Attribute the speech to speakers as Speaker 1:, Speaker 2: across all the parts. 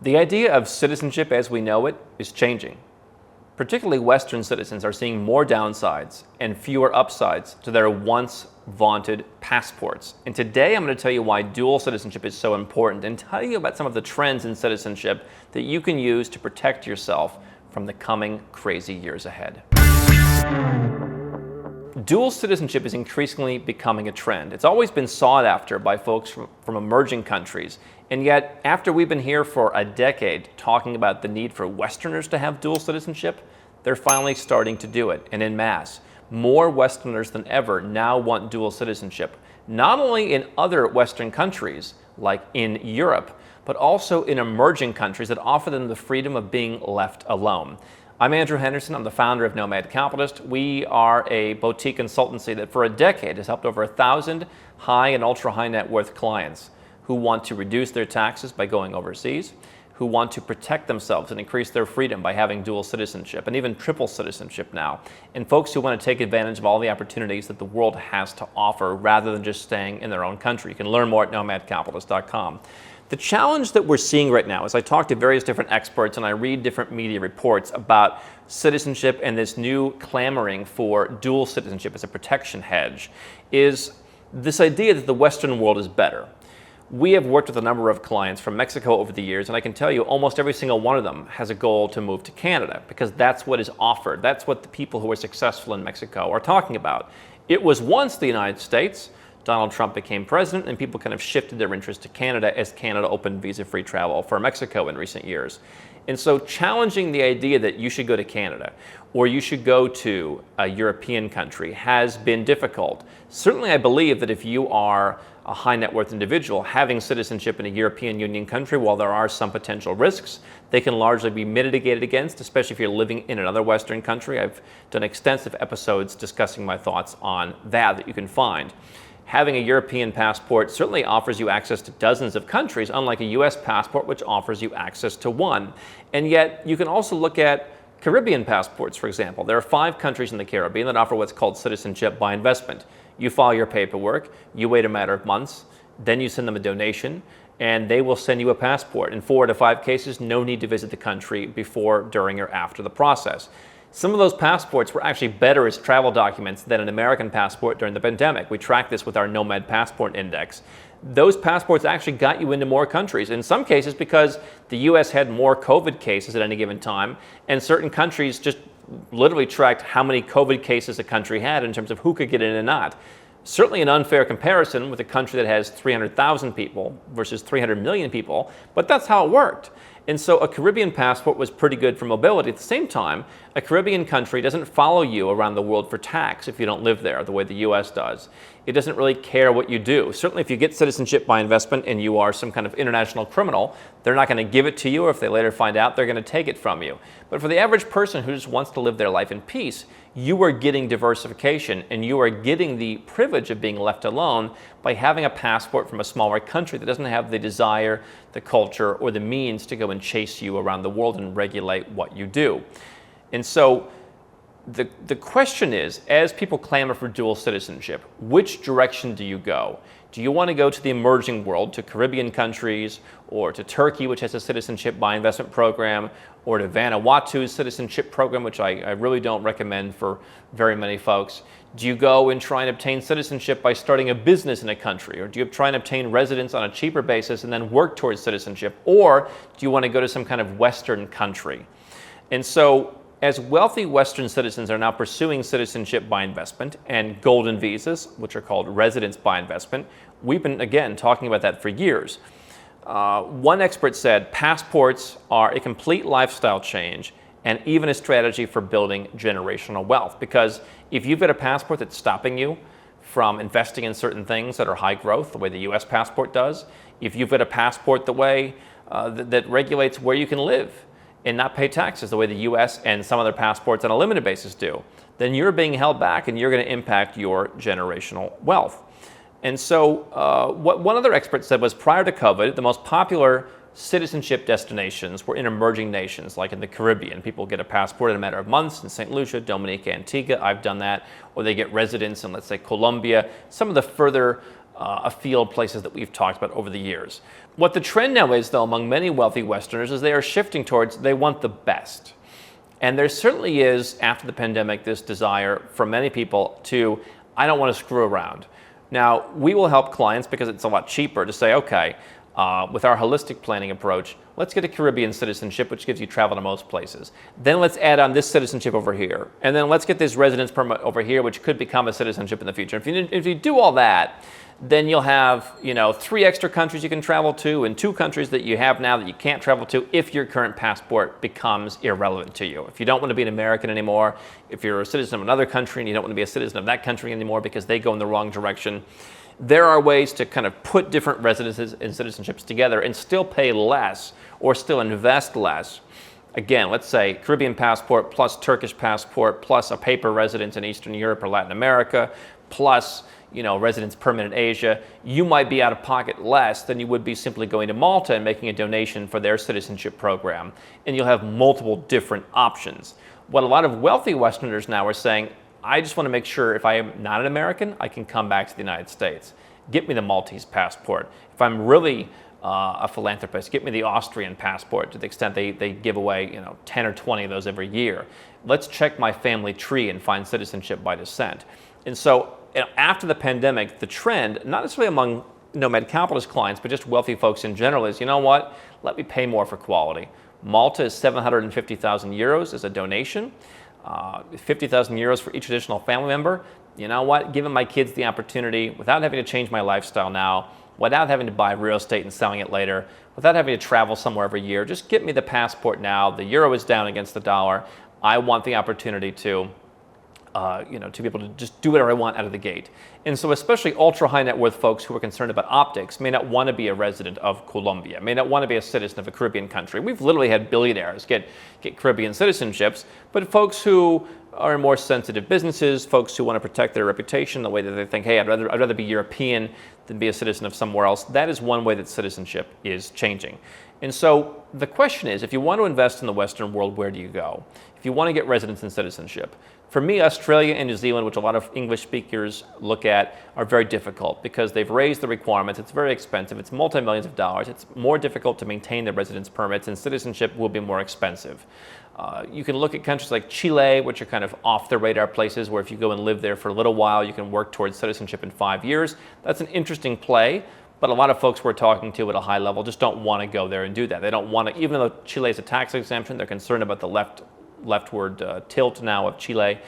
Speaker 1: The idea of citizenship as we know it is changing. Particularly Western citizens are seeing more downsides and fewer upsides to their once vaunted passports. And today I'm going to tell you why dual citizenship is so important and tell you about some of the trends in citizenship that you can use to protect yourself from the coming crazy years ahead. Dual citizenship is increasingly becoming a trend. It's always been sought after by folks from emerging countries. And yet, after we've been here for a decade talking about the need for Westerners to have dual citizenship, they're finally starting to do it, and en masse. More Westerners than ever now want dual citizenship, not only in other Western countries, like in Europe, but also in emerging countries that offer them the freedom of being left alone. I'm Andrew Henderson. I'm the founder of Nomad Capitalist. We are a boutique consultancy that for a decade has helped over 1,000 high and ultra high net worth clients who want to reduce their taxes by going overseas, who want to protect themselves and increase their freedom by having dual citizenship and even triple citizenship now, and folks who want to take advantage of all the opportunities that the world has to offer rather than just staying in their own country. You can learn more at nomadcapitalist.com. The challenge that we're seeing right now, as I talk to various different experts and I read different media reports about citizenship and this new clamoring for dual citizenship as a protection hedge, is this idea that the Western world is better. We have worked with a number of clients from Mexico over the years, and I can tell you almost every single one of them has a goal to move to Canada because that's what is offered. That's what the people who are successful in Mexico are talking about. It was once the United States. Donald Trump became president, and people kind of shifted their interest to Canada as Canada opened visa-free travel for Mexico in recent years. And so challenging the idea that you should go to Canada or you should go to a European country has been difficult. Certainly I believe that if you are a high net worth individual, having citizenship in a European Union country, while there are some potential risks, they can largely be mitigated against, especially if you're living in another Western country. I've done extensive episodes discussing my thoughts on that you can find. Having a European passport certainly offers you access to dozens of countries, unlike a US passport, which offers you access to one. And yet, you can also look at Caribbean passports, for example. There are 5 countries in the Caribbean that offer what's called citizenship by investment. You file your paperwork, you wait a matter of months, then you send them a donation, and they will send you a passport. In 4 to 5 cases, no need to visit the country before, during, or after the process. Some of those passports were actually better as travel documents than an American passport during the pandemic. We tracked this with our Nomad Passport Index. Those passports actually got you into more countries, in some cases because the US had more COVID cases at any given time, and certain countries just literally tracked how many COVID cases a country had in terms of who could get in and not. Certainly an unfair comparison with a country that has 300,000 people versus 300 million people, but that's how it worked. And so a Caribbean passport was pretty good for mobility. At the same time, a Caribbean country doesn't follow you around the world for tax if you don't live there the way the US does. It doesn't really care what you do. Certainly if you get citizenship by investment and you are some kind of international criminal, they're not going to give it to you, or if they later find out, they're going to take it from you. But for the average person who just wants to live their life in peace, you are getting diversification and you are getting the privilege of being left alone by having a passport from a smaller country that doesn't have the desire, the culture, or the means to go and chase you around the world and regulate what you do. And so the question is, as people clamor for dual citizenship, which direction do you go? Do you want to go to the emerging world, to Caribbean countries, or to Turkey, which has a citizenship by investment program, or to Vanuatu's citizenship program, which I really don't recommend for very many folks? Do you go and try and obtain citizenship by starting a business in a country? Or do you try and obtain residence on a cheaper basis and then work towards citizenship? Or do you want to go to some kind of Western country? And so, as wealthy Western citizens are now pursuing citizenship by investment and golden visas, which are called residence by investment, we've been, again, talking about that for years. One expert said passports are a complete lifestyle change and even a strategy for building generational wealth. Because if you've got a passport that's stopping you from investing in certain things that are high growth, the way the US passport does, if you've got a passport the way that regulates where you can live and not pay taxes the way the US and some other passports on a limited basis do, then you're being held back and you're going to impact your generational wealth. And so what one other expert said was, prior to COVID, the most popular citizenship destinations were in emerging nations, like in the Caribbean. People get a passport in a matter of months in St. Lucia, Dominica, Antigua. I've done that. Or they get residence in, let's say, Colombia, some of the further afield places that we've talked about over the years. What the trend now is, though, among many wealthy Westerners is they are shifting towards they want the best. And there certainly is, after the pandemic, this desire for many people to, I don't want to screw around. Now, we will help clients because it's a lot cheaper to say, okay, with our holistic planning approach, let's get a Caribbean citizenship, which gives you travel to most places. Then let's add on this citizenship over here. And then let's get this residence permit over here, which could become a citizenship in the future. If you do all that, then you'll have 3 extra countries you can travel to and 2 countries that you have now that you can't travel to if your current passport becomes irrelevant to you. If you don't want to be an American anymore, if you're a citizen of another country and you don't want to be a citizen of that country anymore because they go in the wrong direction, there are ways to kind of put different residences and citizenships together and still pay less or still invest less. Again, let's say Caribbean passport plus Turkish passport plus a paper residence in Eastern Europe or Latin America plus residence permit in Asia. You might be out of pocket less than you would be simply going to Malta and making a donation for their citizenship program. And you'll have multiple different options. What a lot of wealthy Westerners now are saying, I just want to make sure if I am not an American, I can come back to the United States. Get me the Maltese passport. If I'm really a philanthropist, get me the Austrian passport to the extent they give away 10 or 20 of those every year. Let's check my family tree and find citizenship by descent. And so after the pandemic, the trend, not necessarily among Nomad Capitalist clients, but just wealthy folks in general is, what? Let me pay more for quality. Malta is 750,000 euros as a donation. 50,000 euros for each additional family member. You know what? Giving my kids the opportunity without having to change my lifestyle now, without having to buy real estate and selling it later, without having to travel somewhere every year. Just get me the passport now. The euro is down against the dollar. I want the opportunity to be able to just do whatever I want out of the gate. And so especially ultra high net worth folks who are concerned about optics may not want to be a resident of Colombia, may not want to be a citizen of a Caribbean country. We've literally had billionaires get Caribbean citizenships, but folks who are in more sensitive businesses, folks who want to protect their reputation, the way that they think, hey, I'd rather be European than be a citizen of somewhere else. That is one way that citizenship is changing. And so the question is, if you want to invest in the Western world, where do you go? If you want to get residence and citizenship, for me, Australia and New Zealand, which a lot of English speakers look at, are very difficult because they've raised the requirements. It's very expensive. It's multi-millions of dollars. It's more difficult to maintain the residence permits, and citizenship will be more expensive. You can look at countries like Chile, which are kind of off the radar places where if you go and live there for a little while, you can work towards citizenship in 5 years. That's an interesting play, but a lot of folks we're talking to at a high level just don't want to go there and do that. They don't want to, even though Chile is a tax exemption, they're concerned about the leftward tilt now of Chile.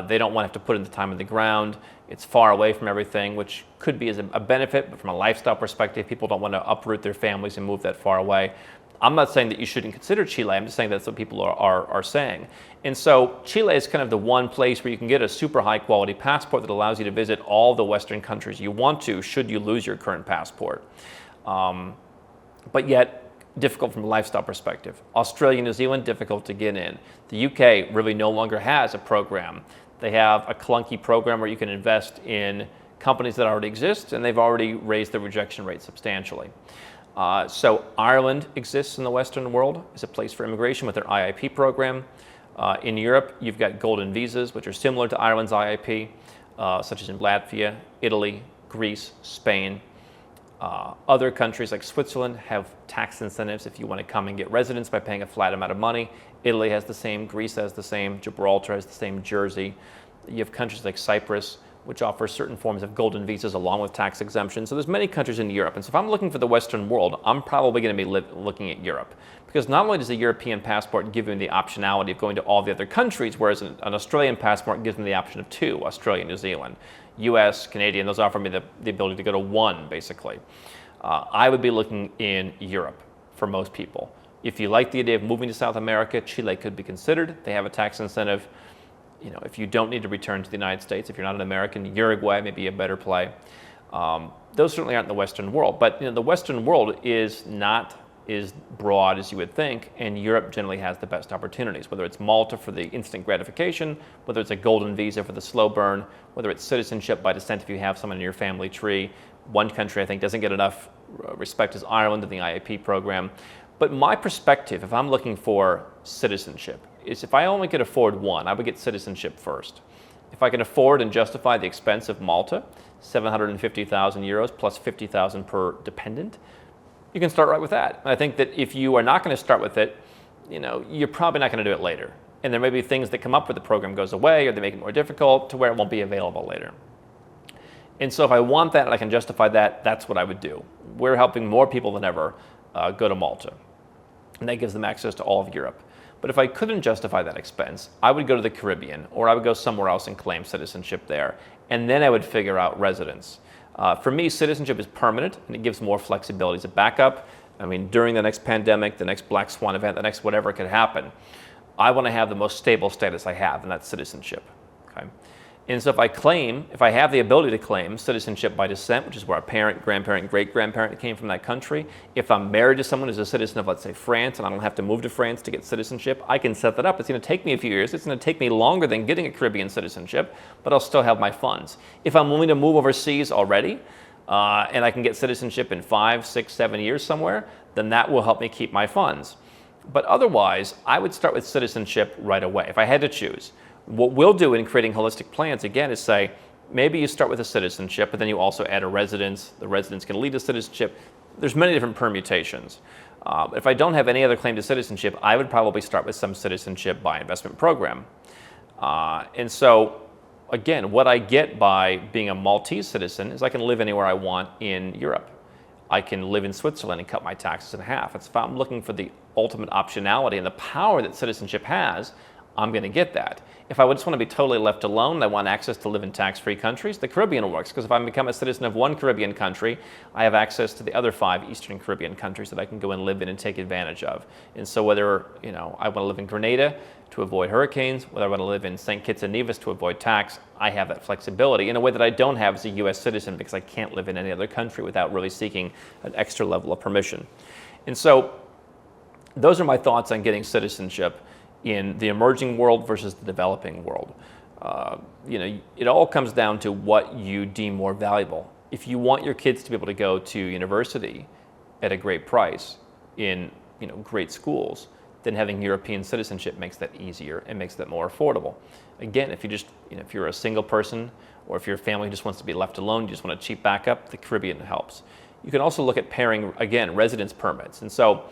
Speaker 1: They don't want to have to put in the time in the ground. It's far away from everything, which could be as a benefit, but from a lifestyle perspective, people don't want to uproot their families and move that far away. I'm not saying that you shouldn't consider Chile. I'm just saying that's what people are saying. And so Chile is kind of the one place where you can get a super high quality passport that allows you to visit all the Western countries you want to, should you lose your current passport. But yet, difficult from a lifestyle perspective. Australia, New Zealand, difficult to get in. The UK really no longer has a program. They have a clunky program where you can invest in companies that already exist, and they've already raised the rejection rate substantially. So Ireland exists in the Western world as a place for immigration with their IIP program. In Europe, you've got golden visas, which are similar to Ireland's IIP, such as in Latvia, Italy, Greece, Spain. Other countries like Switzerland have tax incentives if you want to come and get residence by paying a flat amount of money. Italy has the same, Greece has the same, Gibraltar has the same, Jersey. You have countries like Cyprus, which offer certain forms of golden visas along with tax exemptions. So there's many countries in Europe. And so if I'm looking for the Western world, I'm probably going to be looking at Europe. Because not only does a European passport give me the optionality of going to all the other countries, whereas an Australian passport gives me the option of 2, Australia, New Zealand. US, Canadian, those offer me the ability to go to 1, basically. I would be looking in Europe for most people. If you like the idea of moving to South America, Chile could be considered. They have a tax incentive. If you don't need to return to the United States, if you're not an American, Uruguay may be a better play. Those certainly aren't in the Western world, but the Western world is not as broad as you would think, and Europe generally has the best opportunities, whether it's Malta for the instant gratification, whether it's a golden visa for the slow burn, whether it's citizenship by descent if you have someone in your family tree. One country I think doesn't get enough respect is Ireland in the IIP program. But my perspective, if I'm looking for citizenship, is if I only could afford one, I would get citizenship first. If I can afford and justify the expense of Malta, 750,000 euros plus 50,000 per dependent, you can start right with that. And I think that if you are not going to start with it, you're probably not going to do it later. And there may be things that come up where the program goes away or they make it more difficult to where it won't be available later. And so if I want that and I can justify that, that's what I would do. We're helping more people than ever go to Malta. And that gives them access to all of Europe. But if I couldn't justify that expense, I would go to the Caribbean or I would go somewhere else and claim citizenship there. And then I would figure out residence. For me, citizenship is permanent and it gives more flexibility as a backup. I mean, during the next pandemic, the next black swan event, the next whatever could happen, I want to have the most stable status I have, and that's citizenship. Okay? And so if I have the ability to claim citizenship by descent, which is where a parent, grandparent, great-grandparent came from that country, if I'm married to someone who's a citizen of, let's say, France, and I don't have to move to France to get citizenship, I can set that up. It's going to take me a few years. It's going to take me longer than getting a Caribbean citizenship, but I'll still have my funds. If I'm willing to move overseas already, and I can get citizenship in 5, 6, 7 years somewhere, then that will help me keep my funds. But otherwise, I would start with citizenship right away, if I had to choose. What we'll do in creating holistic plans, again, is say, maybe you start with a citizenship, but then you also add a residence. The residence can lead to citizenship. There's many different permutations. If I don't have any other claim to citizenship, I would probably start with some citizenship by investment program. And so, again, what I get by being a Maltese citizen is I can live anywhere I want in Europe. I can live in Switzerland and cut my taxes in half. If I'm looking for the ultimate optionality and the power that citizenship has, I'm going to get that. If I just want to be totally left alone and I want access to live in tax-free countries, the Caribbean works, because if I become a citizen of one Caribbean country, I have access to the other 5 Eastern Caribbean countries that I can go and live in and take advantage of. And so whether I want to live in Grenada to avoid hurricanes, whether I want to live in St. Kitts and Nevis to avoid tax, I have that flexibility in a way that I don't have as a U.S. citizen because I can't live in any other country without really seeking an extra level of permission. And so those are my thoughts on getting citizenship in the emerging world versus the developing world. It all comes down to what you deem more valuable. If you want your kids to be able to go to university at a great price in great schools, then having European citizenship makes that easier and makes that more affordable. Again, if you're a single person or if your family just wants to be left alone, you just want a cheap backup, the Caribbean helps. You can also look at pairing, again, residence permits. And so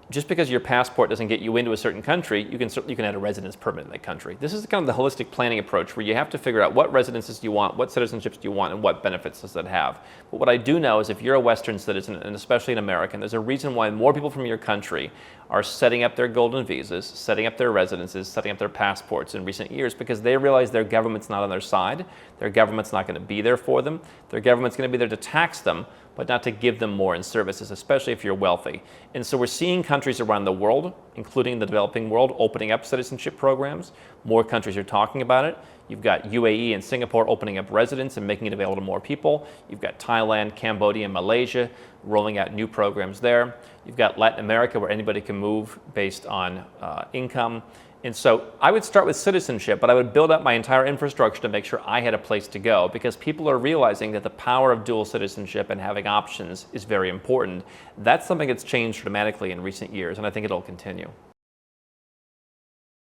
Speaker 1: just because your passport doesn't get you into a certain country, you can add a residence permit in that country. This is kind of the holistic planning approach where you have to figure out what residences do you want, what citizenships do you want, and what benefits does that have. But what I do know is if you're a Western citizen, and especially an American, there's a reason why more people from your country are setting up their golden visas, setting up their residences, setting up their passports in recent years because they realize their government's not on their side, their government's not going to be there for them, their government's going to be there to tax them, but not to give them more in services, especially if you're wealthy. And so we're seeing countries around the world, including the developing world, opening up citizenship programs. More countries are talking about it. You've got UAE and Singapore opening up residence and making it available to more people. You've got Thailand, Cambodia, and Malaysia rolling out new programs there. You've got Latin America where anybody can move based on income. And so I would start with citizenship, but I would build up my entire infrastructure to make sure I had a place to go because people are realizing that the power of dual citizenship and having options is very important. That's something that's changed dramatically in recent years, and I think it'll continue.